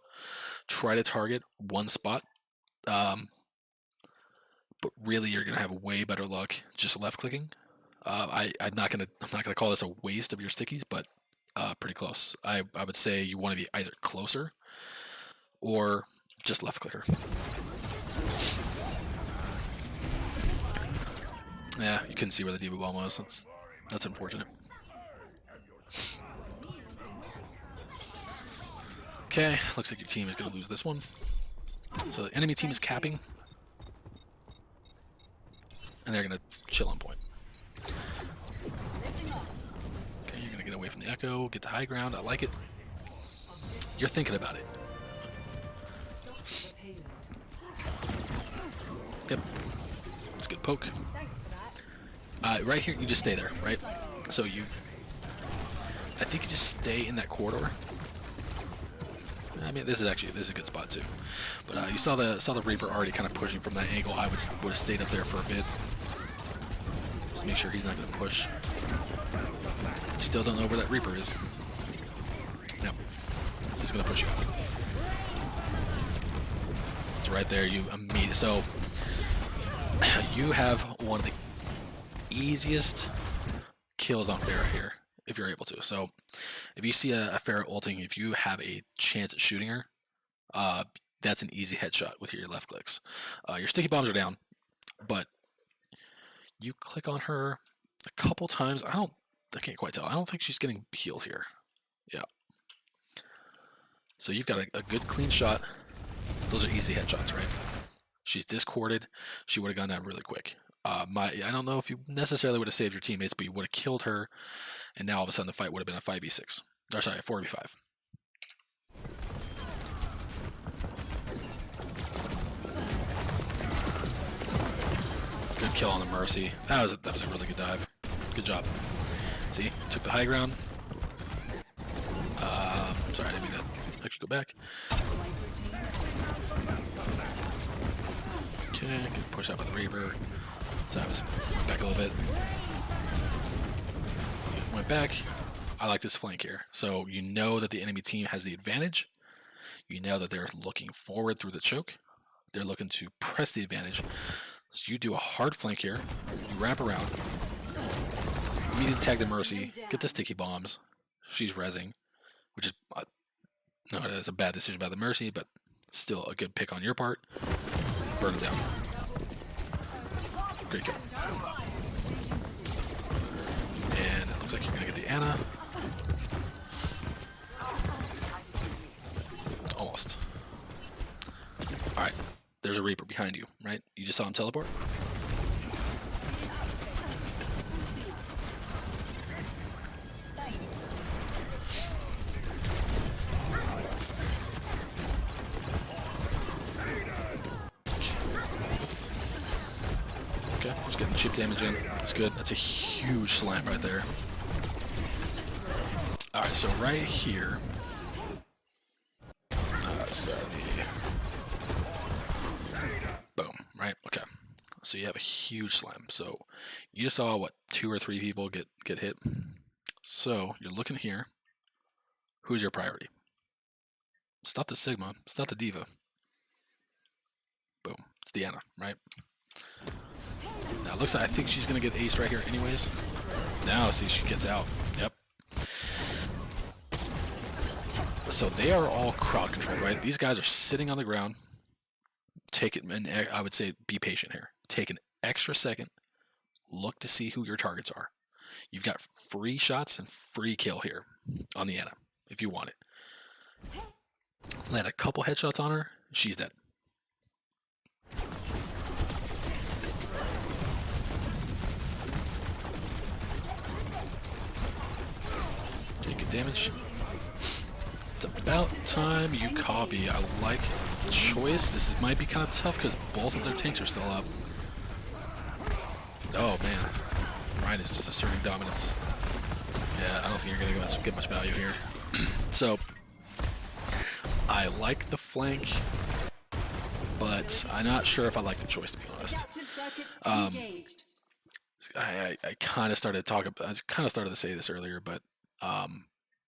Try to target one spot. But really, you're going to have way better luck just left clicking. I'm not gonna call this a waste of your stickies, but pretty close. I would say you want to be either closer or just left clicker. Yeah, you couldn't see where the Diva Bomb was. That's unfortunate. Okay, looks like your team is going to lose this one. So the enemy team is capping. And they're going to chill on point. Okay, you're going to get away from the echo, get to high ground. I like it. You're thinking about it. Yep. It's a good poke. Right here, you just stay there, right? So I think you just stay in that corridor. I mean, this is a good spot too. But you saw the Reaper already kind of pushing from that angle. I would have stayed up there for a bit. Just make sure he's not going to push. You still don't know where that Reaper is. No, he's going to push you out. It's right there. You immediately. So you have one of the easiest kills on Pharah here, if you're able to. So if you see a Pharah ulting, if you have a chance at shooting her, that's an easy headshot with your left clicks. Your sticky bombs are down, but you click on her a couple times. I can't quite tell. I don't think she's getting healed here. Yeah. So you've got a good clean shot. Those are easy headshots, right? She's discorded. She would have gone down really quick. I don't know if you necessarily would have saved your teammates, but you would have killed her, and now all of a sudden the fight would have been a 5v6. Or sorry, a 4v5. Good kill on the Mercy. That was a really good dive. Good job. See, took the high ground. Sorry, I didn't mean to actually go back. Okay, good push out with the Reaper. So I was back a little bit. Went back. I like this flank here. So you know that the enemy team has the advantage. You know that they're looking forward through the choke. They're looking to press the advantage. So you do a hard flank here. You wrap around. Immediately tag the Mercy. Get the sticky bombs. She's rezzing, which is no, it's a bad decision by the Mercy, but still a good pick on your part. Burn it down. Great kill. And it looks like you're gonna get the Ana. Almost. Alright. There's a Reaper behind you, right? You just saw him teleport? Okay, just getting chip damage in. That's good. That's a huge slam right there. Alright, so right here. Boom, right? Okay. So you have a huge slam. So you just saw, what, 2 or 3 people get hit? So you're looking here. Who's your priority? It's not the Sigma. It's not the Diva. Boom. It's the Ana, right? Now, it looks like I think she's going to get aced right here anyways. Now, see, she gets out. Yep. So they are all crowd controlled, right? These guys are sitting on the ground. Take it, and I would say be patient here. Take an extra second. Look to see who your targets are. You've got free shots and free kill here on the Ana, if you want it. Land a couple headshots on her, she's dead. Okay, good damage. It's about time you copy. I like the choice. Might be kind of tough because both of their tanks are still up. Oh man, Ryan is just asserting dominance. Yeah, I don't think you're gonna get much value here. So I like the flank, but I'm not sure if I like the choice, to be honest. Captured circuits Um, engaged. I kind of started to talk about. I kind of started to say this earlier, but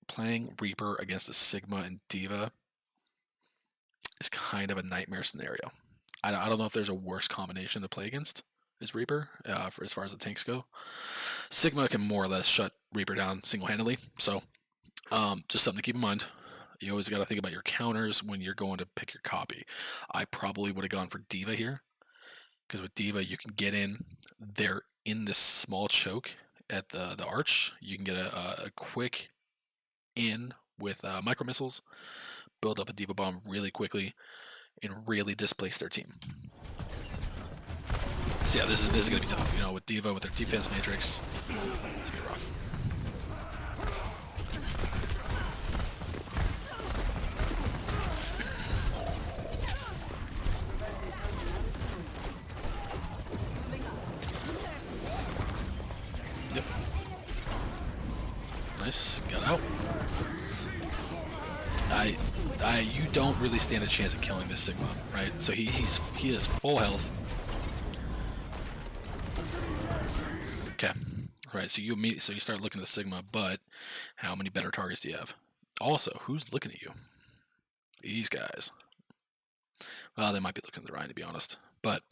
playing Reaper against a Sigma and Diva is kind of a nightmare scenario. I don't know if there's a worse combination to play against is Reaper for as far as the tanks go. Sigma can more or less shut Reaper down single-handedly, so just something to keep in mind. You always got to think about your counters when you're going to pick your copy. I probably would have gone for Diva here, because with Diva you can get in. They're in this small choke at the arch. You can get a quick in with micro missiles, build up a Diva bomb really quickly, and really displace their team. So yeah, this is gonna be tough. You know, with Diva with their defense matrix, it's gonna be rough. Yep. Nice, got out. You don't really stand a chance of killing this Sigma, right? So he is full health. Okay, right. So you start looking at the Sigma, but how many better targets do you have? Also, who's looking at you? These guys. Well, they might be looking at the Ryan, to be honest. But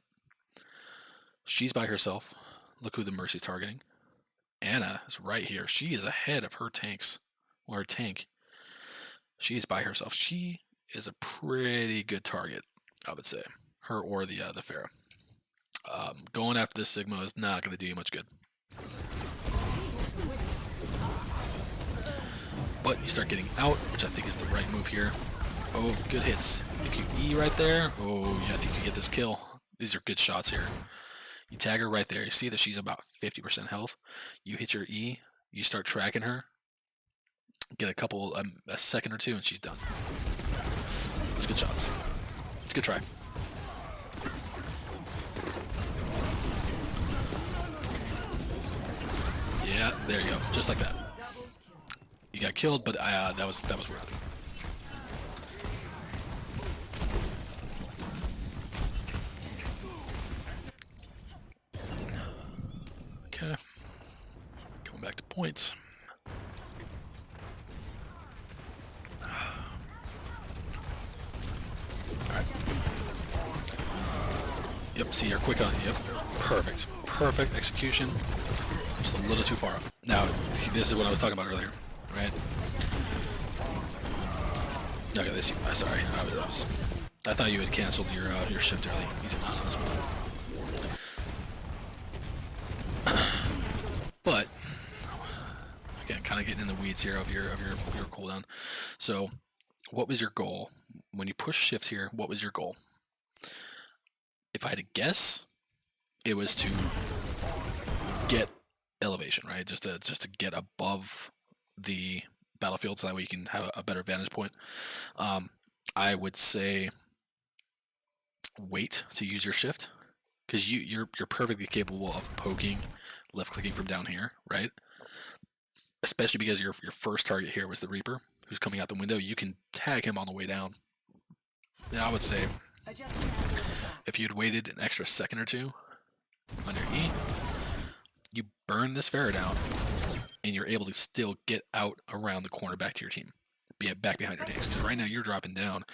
she's by herself. Look who the Mercy's targeting. Anna is right here. She is ahead of her tanks. Or her tank. She is by herself. She is a pretty good target, I would say. Her or the Pharah. Going after this Sigma is not going to do you much good. But you start getting out, which I think is the right move here. Oh, good hits. If you E right there, oh yeah, I think you get this kill. These are good shots here. You tag her right there. You see that she's about 50% health. You hit your E. You start tracking her. Get a second or two, and she's done. It's good shots. It's a good try. Yeah, there you go. Just like that. You got killed, but that was worth it. Okay. Going back to points. Alright. Yep, see, you're quick on. Yep. Perfect. Perfect execution. Just a little too far up. Now, this is what I was talking about earlier, right? Okay, this. Sorry, I thought you had canceled your shift early. You did not on this one. But again, kind of getting in the weeds here of your cooldown. So, what was your goal when you push shift here? What was your goal? If I had to guess, it was to get elevation, right? Just to get above the battlefield, so that way you can have a better vantage point. I would say wait to use your shift, because you're perfectly capable of poking, left clicking from down here, right? Especially because your first target here was the Reaper, who's coming out the window. You can tag him on the way down. Now I would say if you'd waited an extra second or two on your E, you burn this Pharah down, and you're able to still get out around the corner back to your team, back behind your tanks. Because right now you're dropping down.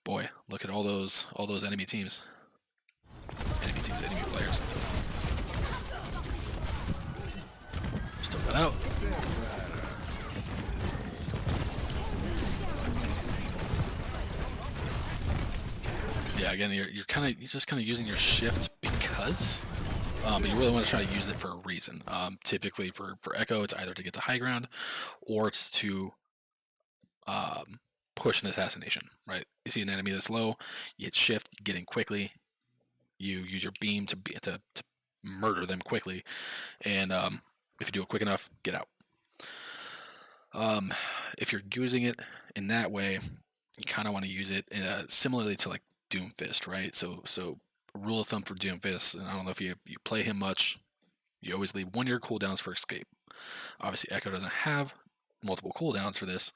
Boy, look at all those enemy teams, enemy players. Still got out. Yeah, again, you're just kind of using your shift because, but you really want to try to use it for a reason. Typically for Echo, it's either to get to high ground, or it's to push an assassination. Right? You see an enemy that's low, you hit shift, you get in quickly, you use your beam to murder them quickly, and if you do it quick enough, get out. If you're using it in that way, you kind of want to use it similarly to like Doomfist, right? So rule of thumb for Doomfist, and I don't know if you play him much. You always leave 1 year cooldowns for escape. Obviously, Echo doesn't have multiple cooldowns for this,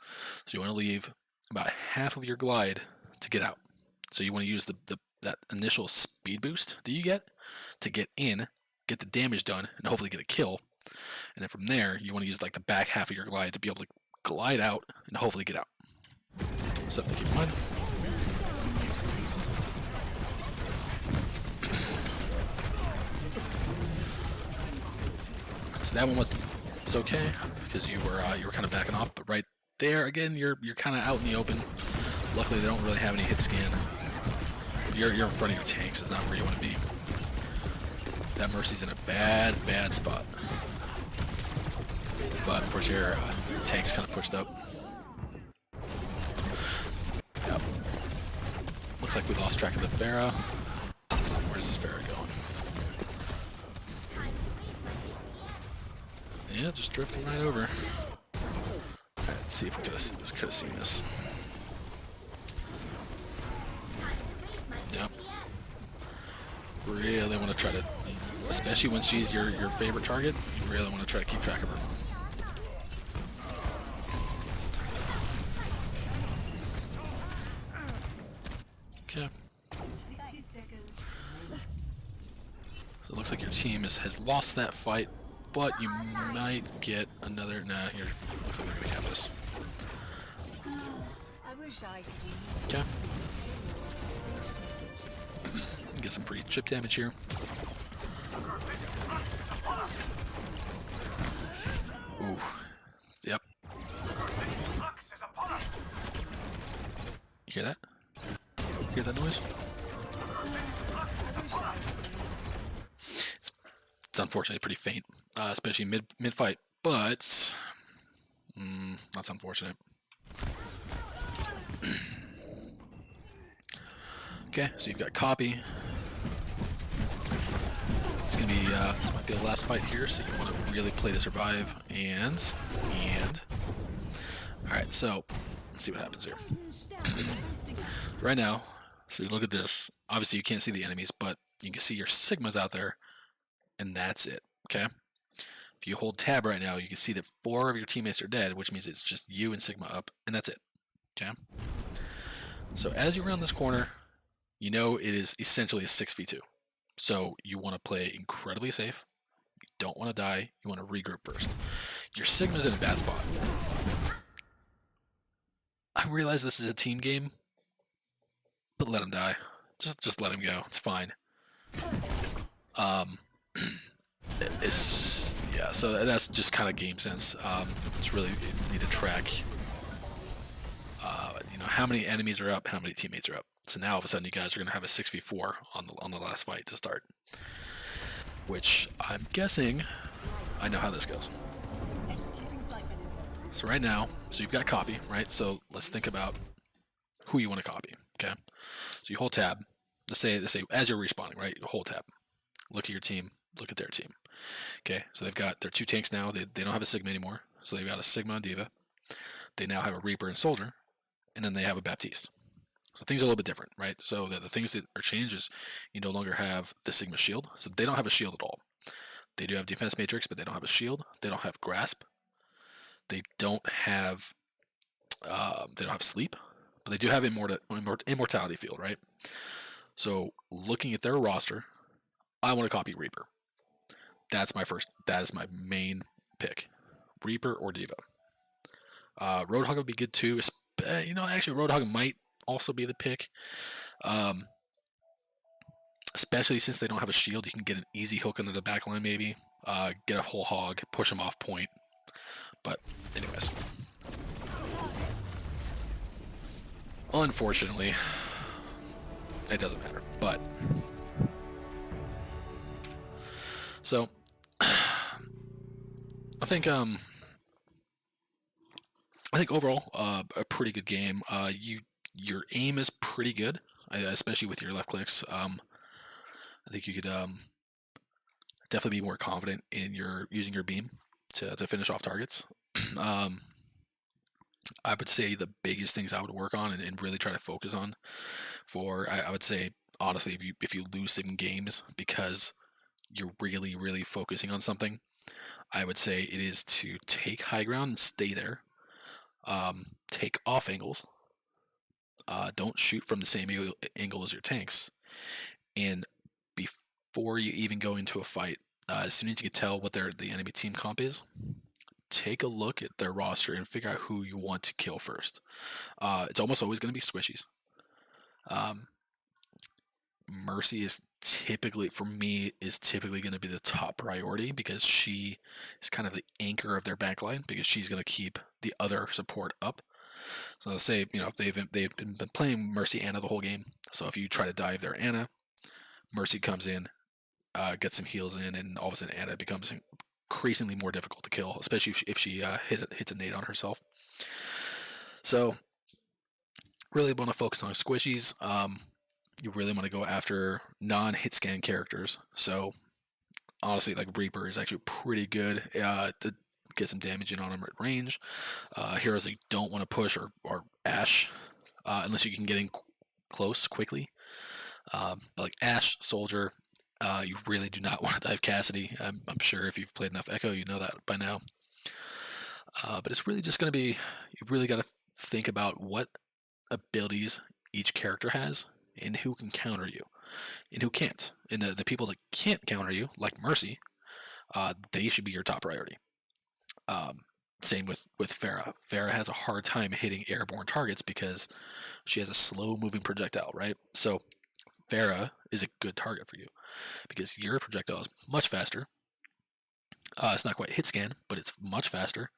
so you want to leave about half of your glide to get out. So you want to use that initial speed boost that you get to get in, get the damage done, and hopefully get a kill. And then from there, you want to use like the back half of your glide to be able to glide out and hopefully get out. Something to keep in mind. So that one was okay because you were kind of backing off, but right there again, you're kind of out in the open. Luckily, they don't really have any hit scan. You're in front of your tanks. It's not where you want to be. That Mercy's in a bad spot. But of course, your tank's kind of pushed up. Yep. Looks like we lost track of the Pharah. Where's this Pharah going? Yeah, just drifting right over. Alright, let's see if we could have seen this. Yep. Really want to try to, especially when she's your favorite target, you really want to try to keep track of her. Okay. So it looks like your team has lost that fight, but you might get another. Nah, here. Looks like they're gonna have this. I wish I could. Okay. Get some free chip damage here. Ooh. Yep. You hear that? Hear that noise? It's unfortunately pretty faint, especially mid fight, but that's unfortunate. Okay, so you've got copy. It's gonna be this might be the last fight here, so you want to really play to survive. And all right, so let's see what happens here. Right now, so you look at this. Obviously, you can't see the enemies, but you can see your Sigmas out there, and that's it. Okay. If you hold tab right now, you can see that 4 of your teammates are dead, which means it's just you and Sigma up, and that's it. Okay. So as you round this corner, you know it is essentially a 6v2. So you want to play incredibly safe. You don't want to die. You want to regroup first. Your Sigma's in a bad spot. I realize this is a team game, but let him die. Just let him go. It's fine. Yeah. So that's just kind of game sense. It's really you need to track. How many enemies are up, how many teammates are up. So now all of a sudden you guys are going to have a 6v4 on the last fight to start. Which I'm guessing I know how this goes. So right now, so you've got copy, right? So let's think about who you want to copy, okay? So you hold tab. Let's say as you're respawning, right? You hold tab. Look at your team, look at their team. Okay, so they've got their 2 tanks now. They don't have a Sigma anymore. So they've got a Sigma and Diva. They now have a Reaper and Soldier. And then they have a Baptiste. So things are a little bit different, right? So the things that are changed is you no longer have the Sigma shield. So they don't have a shield at all. They do have defense matrix, but they don't have a shield. They don't have grasp. They don't have sleep, but they do have immortality field, right? So looking at their roster, I want to copy Reaper. That is my main pick. Reaper or Diva. Roadhog would be good too. Actually, Roadhog might also be the pick. Especially since they don't have a shield, you can get an easy hook into the back line, maybe. Get a whole hog, push them off point. But, anyways. Unfortunately, it doesn't matter. But, so, I think overall, a pretty good game. Your aim is pretty good, especially with your left clicks. I think you could definitely be more confident in using your beam to finish off targets. I would say the biggest things I would work on and really try to focus on for I would say honestly if you lose some games because you're really focusing on something, I would say it is to take high ground and stay there. Take off angles. Don't shoot from the same angle as your tanks. And before you even go into a fight, as soon as you can tell what the enemy team comp is, take a look at their roster and figure out who you want to kill first. It's almost always going to be squishies. Um, Mercy is typically, for me, is typically going to be the top priority because she is kind of the anchor of their backline because she's going to keep the other support up. So let's say they've been playing Mercy Anna the whole game. So if you try to dive their Anna, Mercy comes in, gets some heals in, and all of a sudden Anna becomes increasingly more difficult to kill, especially if she hits a nade on herself. So really want to focus on squishies. You really want to go after non-hit scan characters. So honestly, like Reaper is actually pretty good to get some damage in on them at range. Heroes that you don't want to push or Ash, unless you can get in close quickly. But like Ash, Soldier, you really do not want to dive Cassidy. I'm sure if you've played enough Echo, you know that by now. But it's really just going to be, you really got to think about what abilities each character has and who can counter you and who can't. And the people that can't counter you, like Mercy, they should be your top priority. Um, Same with Farah. Farah has a hard time hitting airborne targets because she has a slow moving projectile, right? So Farah is a good target for you because your projectile is much faster. It's not quite hit scan, but it's much faster.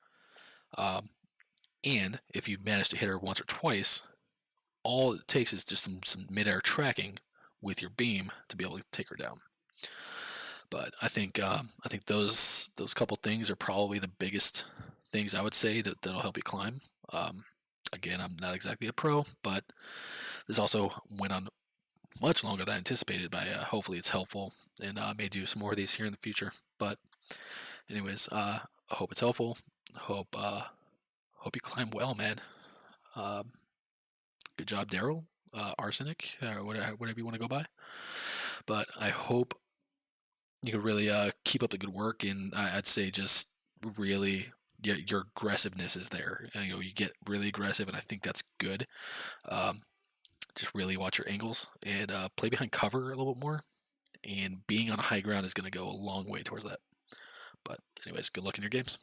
Um, and if you manage to hit her once or twice, all it takes is just some midair tracking with your beam to be able to take her down. But I think those couple things are probably the biggest things I would say that'll help you climb. Again, I'm not exactly a pro, but this also went on much longer than I anticipated. But hopefully it's helpful, and I may do some more of these here in the future. But anyways, I hope it's helpful. Hope you climb well, man. Um, Good job, Deral, Arsenic, whatever you want to go by. But I hope you can really keep up the good work, and I'd say just really, yeah, your aggressiveness is there. And, you get really aggressive, and I think that's good. Um, just really watch your angles and play behind cover a little bit more. And being on high ground is going to go a long way towards that. But anyways, good luck in your games.